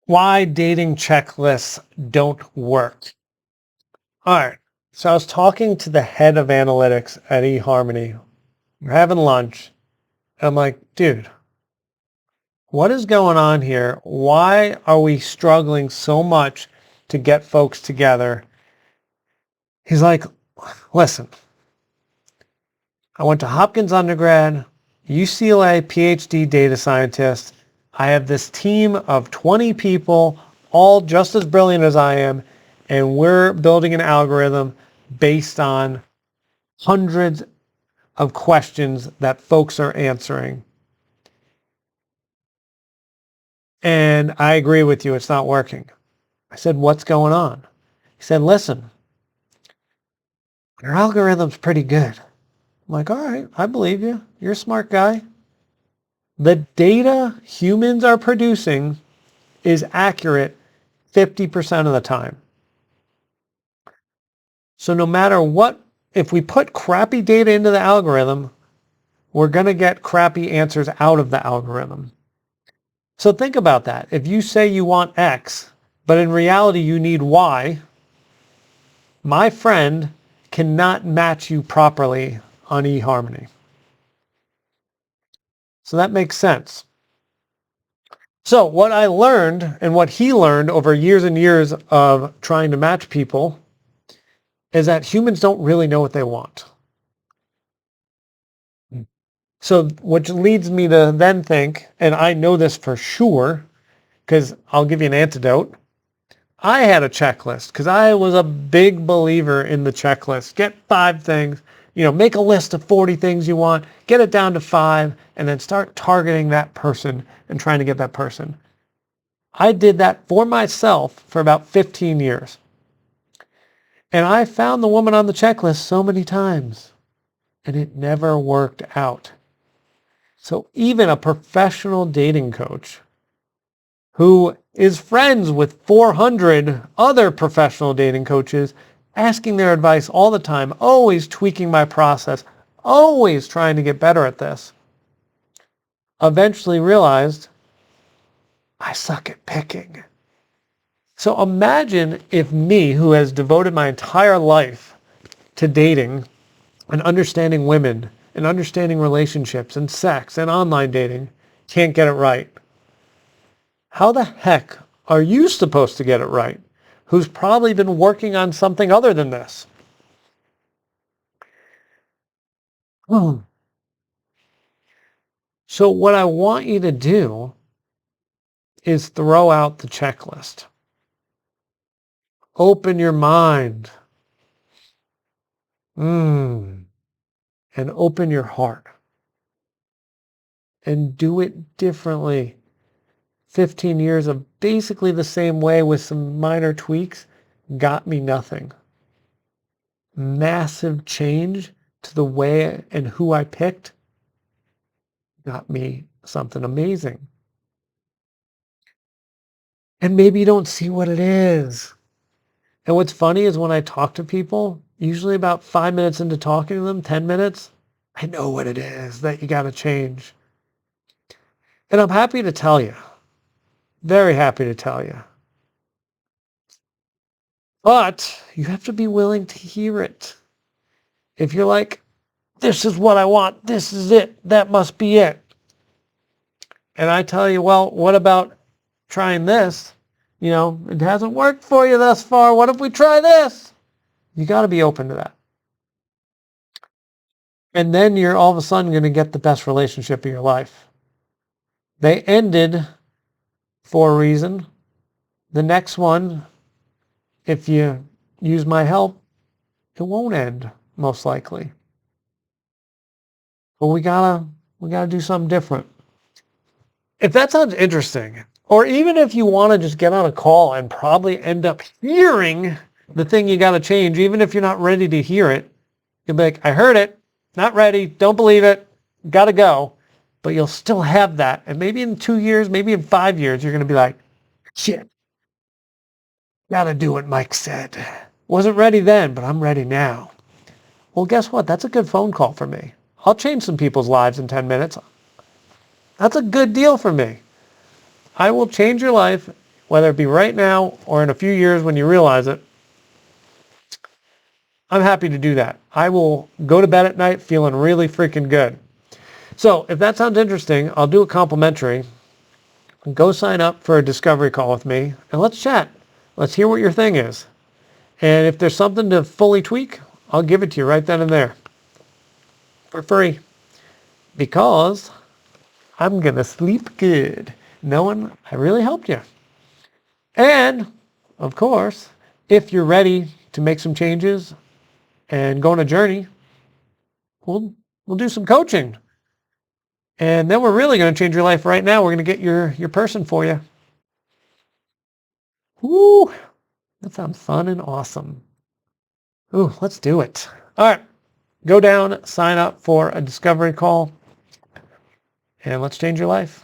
Why dating checklists don't work. All right. So I was talking to the head of analytics at eHarmony. We're having lunch. And I'm like, dude, what is going on here? Why are we struggling so much to get folks together? He's like, listen, I went to Hopkins undergrad, UCLA PhD data scientist. I have this team of 20 people, all just as brilliant as I am, and we're building an algorithm based on hundreds of questions that folks are answering. And I agree with you, it's not working. I said, what's going on? He said, listen, your algorithm's pretty good. I'm like, all right, I believe you. You're a smart guy. The data humans are producing is accurate 50% of the time. So no matter what, if we put crappy data into the algorithm, we're going to get crappy answers out of the algorithm. So think about that. If you say you want X, but in reality you need Y, my friend cannot match you properly on eHarmony. So that makes sense. So what I learned and what he learned over years and years of trying to match people is that humans don't really know what they want. So which leads me to then think, and I know this for sure, because I'll give you an antidote. I had a checklist because I was a big believer in the checklist. Get 5 things, make a list of 40 things you want, get it down to 5, and then start targeting that person and trying to get that person. I did that for myself for about 15 years. And I found the woman on the checklist so many times, and it never worked out. So even a professional dating coach who is friends with 400 other professional dating coaches, asking their advice all the time, always tweaking my process, always trying to get better at this, eventually realized I suck at picking. So imagine if me, who has devoted my entire life to dating and understanding women and understanding relationships and sex and online dating, can't get it right. How the heck are you supposed to get it right? Who's probably been working on something other than this? So what I want you to do is throw out the checklist. Open your mind. And open your heart. And do it differently. 15 years of basically the same way with some minor tweaks got me nothing. Massive change to the way and who I picked got me something amazing. And maybe you don't see what it is. And what's funny is when I talk to people, usually about 5 minutes into talking to them, 10 minutes, I know what it is that you got to change. And I'm happy to tell you, very happy to tell you. But you have to be willing to hear it. If you're like, this is what I want, this is it, that must be it. And I tell you, well, what about trying this? It hasn't worked for you thus far. What if we try this? You got to be open to that. And then you're all of a sudden going to get the best relationship of your life. They ended for a reason. The next one, if you use my help, it won't end, most likely. But we gotta do something different. If that sounds interesting, or even if you want to just get on a call and probably end up hearing the thing you got to change, even if you're not ready to hear it, you'll be like, I heard it, not ready, don't believe it, got to go. But you'll still have that. And maybe in 2 years, maybe in 5 years, you're going to be like, shit, got to do what Mike said. Wasn't ready then, but I'm ready now. Well, guess what? That's a good phone call for me. I'll change some people's lives in 10 minutes. That's a good deal for me. I will change your life whether it be right now or in a few years when you realize it, I'm happy to do that. I will go to bed at night feeling really freaking good. So if that sounds interesting, I'll do a complimentary. Go sign up for a discovery call with me and let's chat. Let's hear what your thing is. And if there's something to fully tweak, I'll give it to you right then and there for free, because I'm going to sleep good knowing I really helped you. And of course, if you're ready to make some changes and go on a journey, we'll do some coaching. And then we're really going to change your life right now. We're going to get your person for you. Woo! That sounds fun and awesome. Ooh, let's do it. All right. Go down, sign up for a discovery call, and let's change your life.